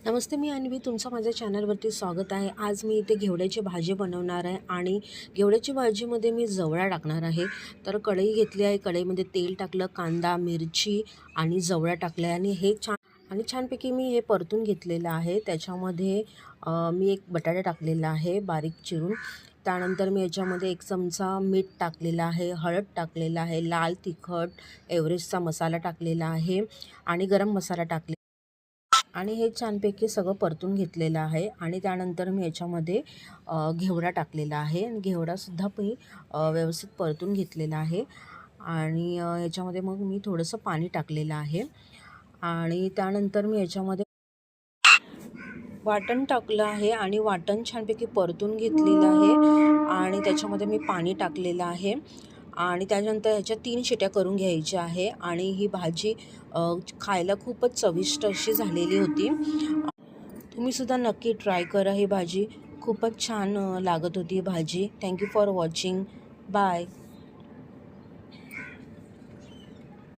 नमस्ते, मी अन्वी. तुमचं माझ्या चॅनलवरती स्वागत आहे. आज मी इथे घेवड्याची भाजी बनवणार आहे आणि घेवड्याची भाजीमध्ये मी जवळा टाकणार आहे. तर कढई घेतली आहे. कढईमध्ये तेल टाकलं, कांदा, मिरची आणि जवळा टाकला आहे आणि हे छानपैकी मी हे परतून घेतलेलं आहे. त्याच्यामध्ये मी एक बटाटा टाकलेला आहे बारीक चिरून. त्यानंतर मी याच्यामध्ये 1 चमचा मीठ टाकलेला आहे, हळद टाकलेला आहे, लाल तिखट, एव्हरेस्टचा मसाला टाकलेला आहे आणि गरम मसाला टाकले आणि हे छानपैकी सगळं परतून घेतलेलं आहे. आणि त्यानंतर मी याच्यामध्ये घेवडा टाकलेला आहे आणि घेवडासुद्धा मी व्यवस्थित परतून घेतलेला आहे. आणि याच्यामध्ये मग मी थोडंसं पाणी टाकलेलं आहे आणि त्यानंतर मी याच्यामध्ये वाटण टाकलं आहे आणि वाटण छानपैकी परतून घेतलेलं आहे आणि त्याच्यामध्ये मी पाणी टाकलेलं आहे आणि त्यानंतर ह्याच्या 3 शिट्या करून घ्यायच्या आहे. आणि ही भाजी खायला खूपच चविष्ट अशी झालेली होती. तुम्हीसुद्धा नक्की ट्राय करा ही भाजी. खूपच छान लागत होती भाजी. Thank you for watching. Bye.